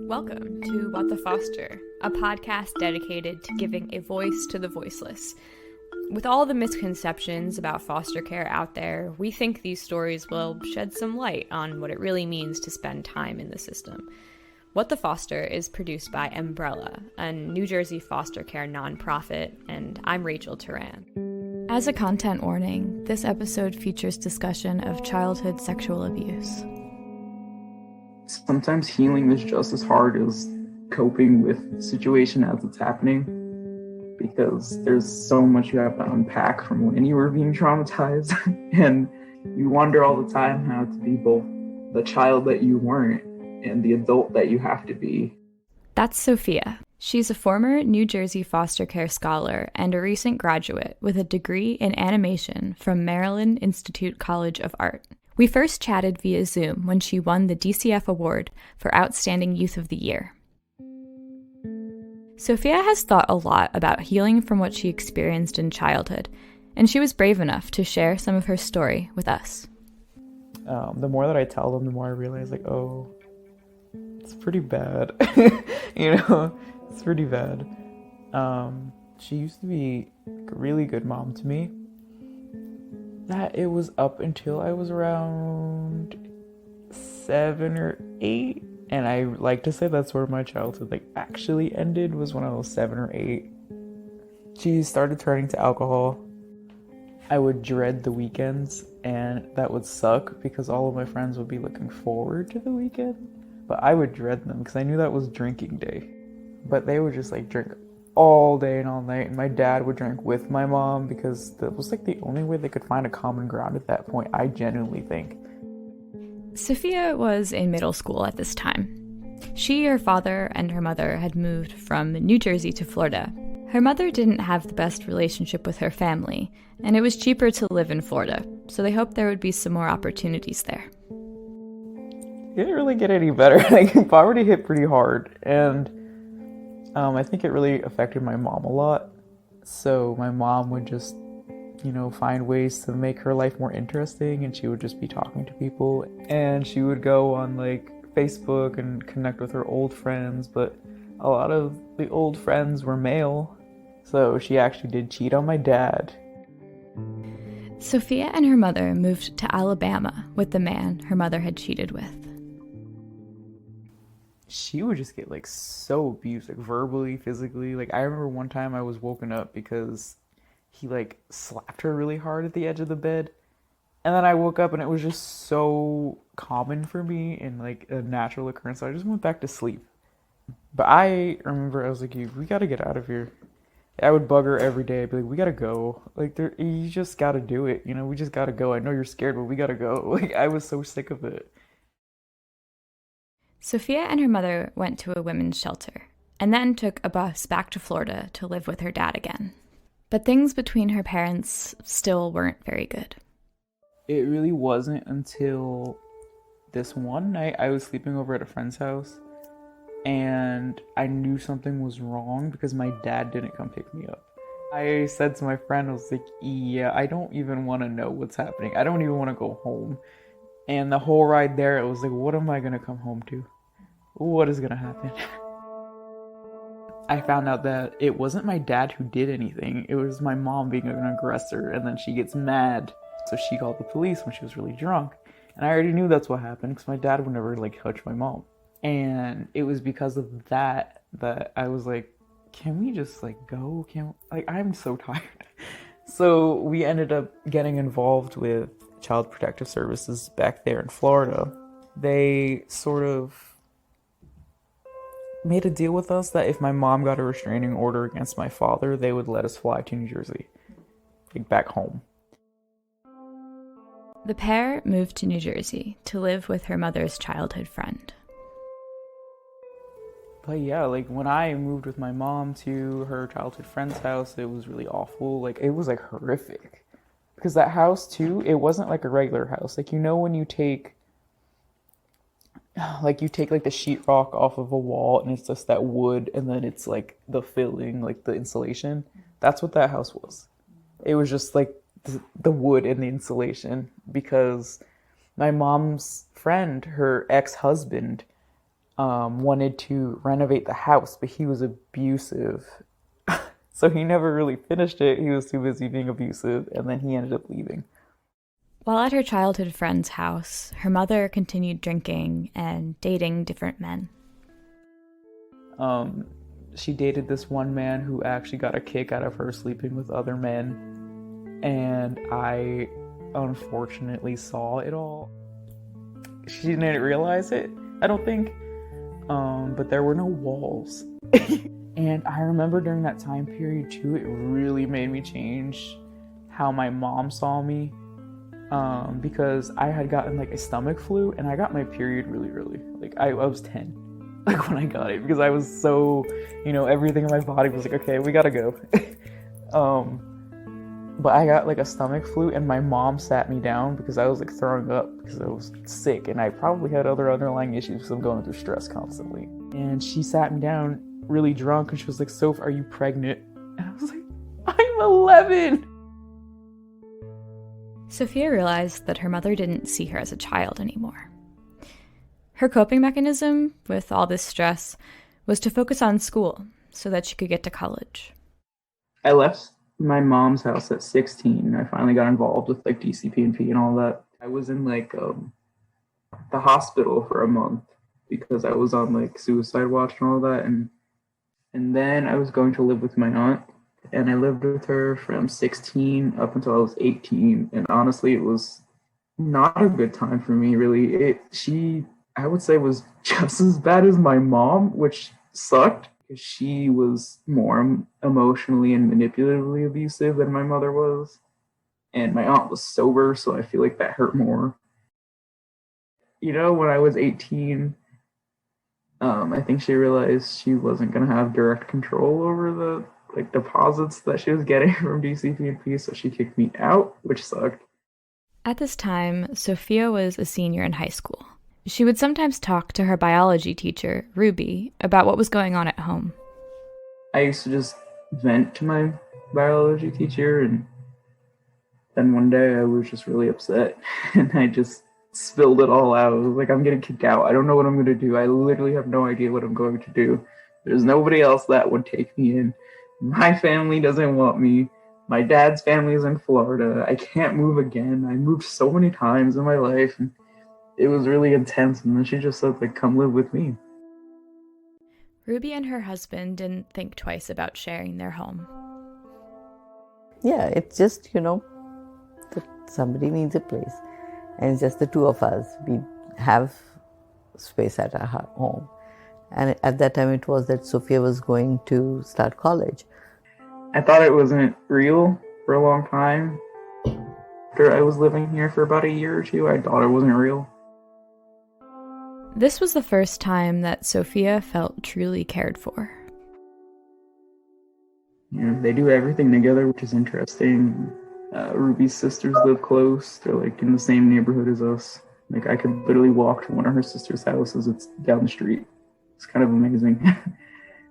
Welcome to What the Foster, a podcast dedicated to giving a voice to the voiceless. With all the misconceptions about foster care out there, we think these stories will shed some light on what it really means to spend time in the system. What the Foster is produced by Embrella, a New Jersey foster care nonprofit, and I'm Rachel Turan. As a content warning, this episode features discussion of childhood sexual abuse. Sometimes healing is just as hard as coping with the situation as it's happening, because there's so much you have to unpack from when you were being traumatized, and you wonder all the time how to be both the child that you weren't and the adult that you have to be. That's Sophia. She's a former New Jersey foster care scholar and a recent graduate with a degree in animation from Maryland Institute College of Art. We first chatted via Zoom when she won the DCF Award for Outstanding Youth of the Year. Sophia has thought a lot about healing from what she experienced in childhood, and she was brave enough to share some of her story with us. The more that I tell them, the more I realize, oh, it's pretty bad. It's pretty bad. She used to be a really good mom to me. That it was up until I was around 7 or 8, and I like to say that's where my childhood actually ended, was when I was 7 or 8. She started turning to alcohol. I would dread the weekends, and that would suck because all of my friends would be looking forward to the weekend, but I would dread them because I knew that was drinking day. But they would just drink all day and all night, and my dad would drink with my mom because that was the only way they could find a common ground at that point, I genuinely think. Sophia was in middle school at this time. She, her father, and her mother had moved from New Jersey to Florida. Her mother didn't have the best relationship with her family, and it was cheaper to live in Florida, so they hoped there would be some more opportunities there. It didn't really get any better. Poverty hit pretty hard, and I think it really affected my mom a lot. So my mom would just, find ways to make her life more interesting, and she would just be talking to people, and she would go on Facebook and connect with her old friends, but a lot of the old friends were male, so she actually did cheat on my dad. Sophia and her mother moved to Alabama with the man her mother had cheated with. She would just get so abused, verbally, physically. I remember one time I was woken up because he slapped her really hard at the edge of the bed, and then I woke up and it was just so common for me and a natural occurrence, so I just went back to sleep. But I remember I was we gotta get out of here. I would bug her every day. I'd be we gotta go. You just gotta do it. We just gotta go. I know you're scared, but we gotta go. I was so sick of it. Sophia and her mother went to a women's shelter, and then took a bus back to Florida to live with her dad again. But things between her parents still weren't very good. It really wasn't until this one night I was sleeping over at a friend's house, and I knew something was wrong because my dad didn't come pick me up. I said to my friend, I was yeah, I don't even want to know what's happening. I don't even want to go home. And the whole ride there, it was what am I going to come home to? What is going to happen? I found out that it wasn't my dad who did anything. It was my mom being an aggressor, and then she gets mad. So she called the police when she was really drunk. And I already knew that's what happened because my dad would never touch my mom. And it was because of that I was can we just go? I'm so tired. So we ended up getting involved with Child Protective Services back there in Florida. They sort of made a deal with us that if my mom got a restraining order against my father, they would let us fly to New Jersey, back home. The pair moved to New Jersey to live with her mother's childhood friend. But yeah, when I moved with my mom to her childhood friend's house, it was really awful. It was horrific. Because that house too, it wasn't a regular house. When you take the sheetrock off of a wall and it's just that wood, and then it's the filling, the insulation. That's what that house was. It was just the wood and the insulation, because My mom's friend, her ex-husband, wanted to renovate the house, but he was abusive. So he never really finished it. He was too busy being abusive, and then he ended up leaving. While at her childhood friend's house, her mother continued drinking and dating different men. She dated this one man who actually got a kick out of her sleeping with other men, and I unfortunately saw it all. She didn't realize it, I don't think, but there were no walls. And I remember during that time period too, it really made me change how my mom saw me, because I had gotten like a stomach flu, and I got my period really early. Like I was 10 like when I got it, because I was so, everything in my body was like, okay, we gotta go. But I got like a stomach flu, and my mom sat me down because I was like throwing up because I was sick, and I probably had other underlying issues because I'm going through stress constantly. And she sat me down really drunk, and she was like, Soph, are you pregnant? And I was like, I'm 11. Sophia realized that her mother didn't see her as a child anymore. Her coping mechanism with all this stress was to focus on school so that she could get to college. I left my mom's house at 16. I finally got involved with like DCP&P and all that. I was in like the hospital for a month because I was on like suicide watch and all that, and then I was going to live with my aunt, and I lived with her from 16 up until I was 18, and honestly it was not a good time for me, really. She, I would say, was just as bad as my mom, which sucked because she was more emotionally and manipulatively abusive than my mother was. And my aunt was sober, so I feel like that hurt more. When I was 18, I think she realized she wasn't going to have direct control over the deposits that she was getting from DCP&P, so she kicked me out, which sucked. At this time, Sophia was a senior in high school. She would sometimes talk to her biology teacher, Ruby, about what was going on at home. I used to just vent to my biology teacher, and then one day I was just really upset, and I just spilled it all out. I was like, I'm getting kicked out. I don't know what I'm going to do. I literally have no idea what I'm going to do. There's nobody else that would take me in. My family doesn't want me. My dad's family is in Florida. I can't move again. I moved so many times in my life, and it was really intense. And then she just said, like, come live with me. Ruby and her husband didn't think twice about sharing their home. Yeah, it's just, that somebody needs a place. And it's just the two of us. We have space at our home. And at that time, it was that Sophia was going to start college. I thought it wasn't real for a long time. After I was living here for about a year or two, I thought it wasn't real. This was the first time that Sophia felt truly cared for. They do everything together, which is interesting. Ruby's sisters live close. They're like in the same neighborhood as us. Like I could literally walk to one of her sister's houses. It's down the street. It's kind of amazing.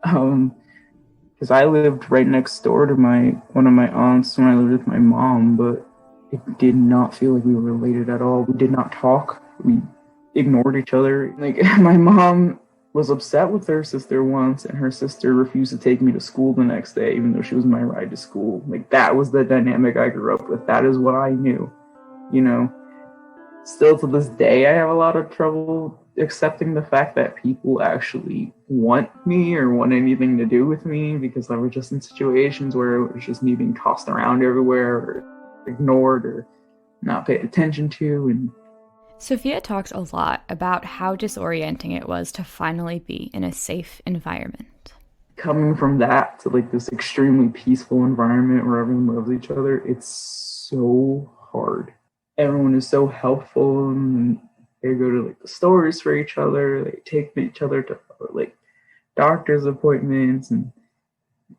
Because I lived right next door to one of my aunts when I lived with my mom, but it did not feel like we were related at all. We did not talk. We ignored each other. Like my mom was upset with her sister once, and her sister refused to take me to school the next day, even though she was my ride to school. Like that was the dynamic I grew up with. That is what I knew. Still to this day, I have a lot of trouble accepting the fact that people actually want me or want anything to do with me, because I was just in situations where it was just me being tossed around everywhere or ignored or not paid attention to. And Sophia talked a lot about how disorienting it was to finally be in a safe environment. Coming from that to like this extremely peaceful environment where everyone loves each other, it's so hard. Everyone is so helpful, and they go to like the stores for each other. They take each other to like doctor's appointments, and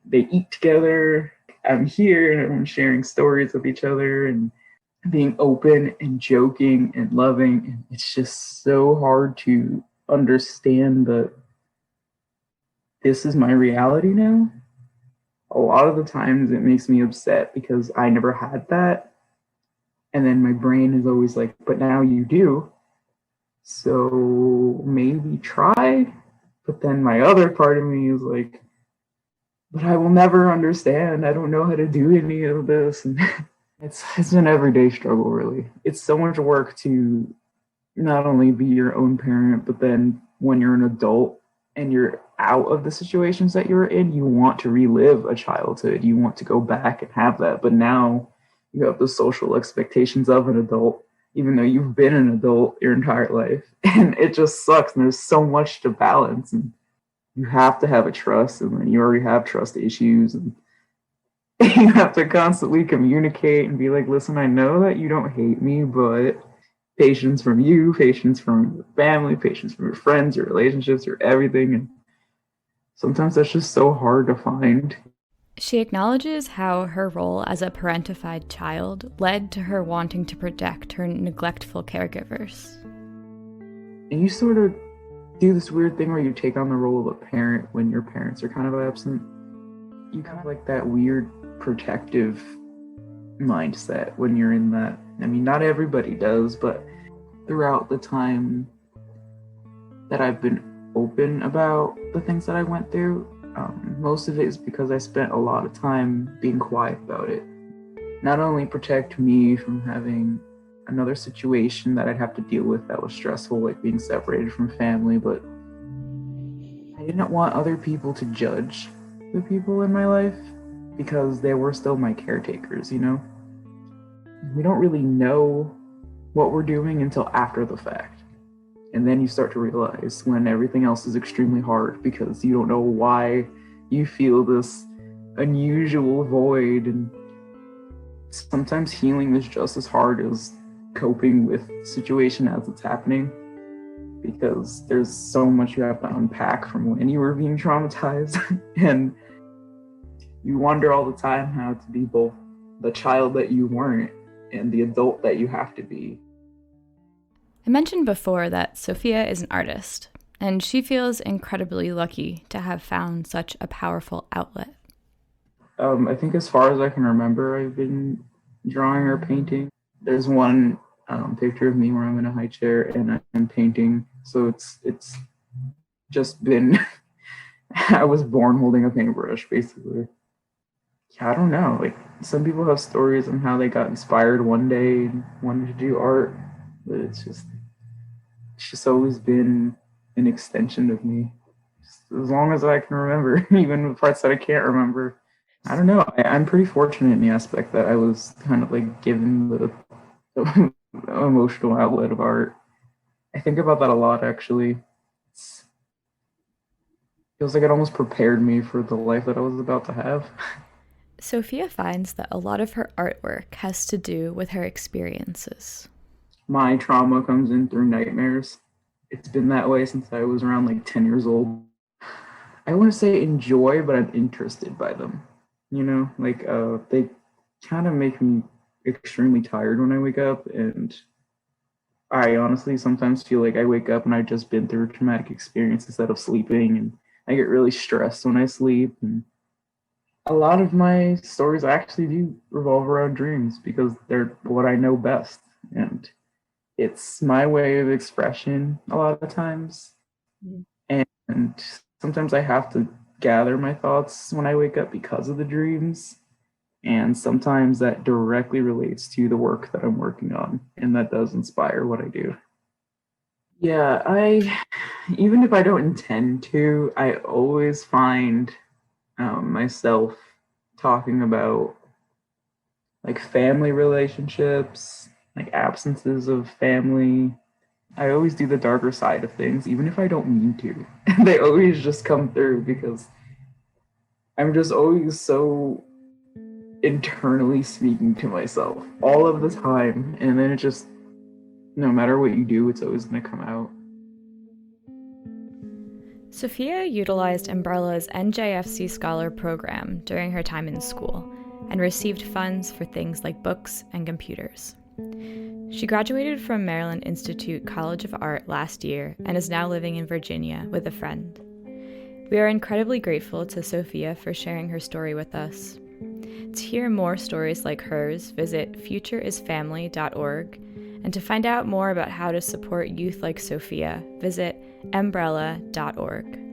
they eat together. I'm here, and everyone's sharing stories with each other and being open and joking and loving. And it's just so hard to understand that this is my reality now. A lot of the times it makes me upset because I never had that. And then my brain is always like, but now you do. So maybe try. But then my other part of me is like, but I will never understand. I don't know how to do any of this. And it's an everyday struggle, really. It's so much work to not only be your own parent, but then when you're an adult and you're out of the situations that you're in, you want to relive a childhood. You want to go back and have that. But now you have the social expectations of an adult, even though you've been an adult your entire life. And it just sucks. And there's so much to balance. And you have to have a trust. And then you already have trust issues. And you have to constantly communicate and be like, listen, I know that you don't hate me, but patience from you, patience from your family, patience from your friends, your relationships, your everything. And sometimes that's just so hard to find. She acknowledges how her role as a parentified child led to her wanting to protect her neglectful caregivers. And you sort of do this weird thing where you take on the role of a parent when your parents are kind of absent. You kind of like that weird protective mindset when you're in that. I mean, not everybody does, but throughout the time that I've been open about the things that I went through, most of it is because I spent a lot of time being quiet about it. Not only protect me from having another situation that I'd have to deal with that was stressful, like being separated from family, but I didn't want other people to judge the people in my life because they were still my caretakers, you know? We don't really know what we're doing until after the fact. And then you start to realize when everything else is extremely hard because you don't know why you feel this unusual void. And sometimes healing is just as hard as coping with the situation as it's happening, because there's so much you have to unpack from when you were being traumatized. And you wonder all the time how to be both the child that you weren't and the adult that you have to be. I mentioned before that Sophia is an artist, and she feels incredibly lucky to have found such a powerful outlet. I think as far as I can remember, I've been drawing or painting. There's one picture of me where I'm in a high chair and I'm painting. So it's just been, I was born holding a paintbrush, basically. Yeah, I don't know. Like, some people have stories on how they got inspired one day and wanted to do art, but it's just always been an extension of me. Just as long as I can remember, even the parts that I can't remember. I don't know. I'm pretty fortunate in the aspect that I was kind of like given the emotional outlet of art. I think about that a lot, actually. It feels like it almost prepared me for the life that I was about to have. Sophia finds that a lot of her artwork has to do with her experiences. My trauma comes in through nightmares. It's been that way since I was around like 10 years old. I want to say enjoy, but I'm interested by them. You know, like they kind of make me extremely tired when I wake up, and I honestly sometimes feel like I wake up and I've just been through a traumatic experience instead of sleeping, and I get really stressed when I sleep. And a lot of my stories actually do revolve around dreams because they're what I know best, and it's my way of expression a lot of times. And sometimes I have to gather my thoughts when I wake up because of the dreams. And sometimes that directly relates to the work that I'm working on, and that does inspire what I do. Yeah, even if I don't intend to, I always find myself talking about like family relationships, like absences of family. I always do the darker side of things, even if I don't mean to. They always just come through because I'm just always so internally speaking to myself all of the time. And then it just, no matter what you do, it's always going to come out. Sophia utilized Embrella's NJFC Scholar program during her time in school and received funds for things like books and computers. She graduated from Maryland Institute College of Art last year and is now living in Virginia with a friend. We are incredibly grateful to Sophia for sharing her story with us. To hear more stories like hers, visit futureisfamily.org, and to find out more about how to support youth like Sophia, visit embrella.org.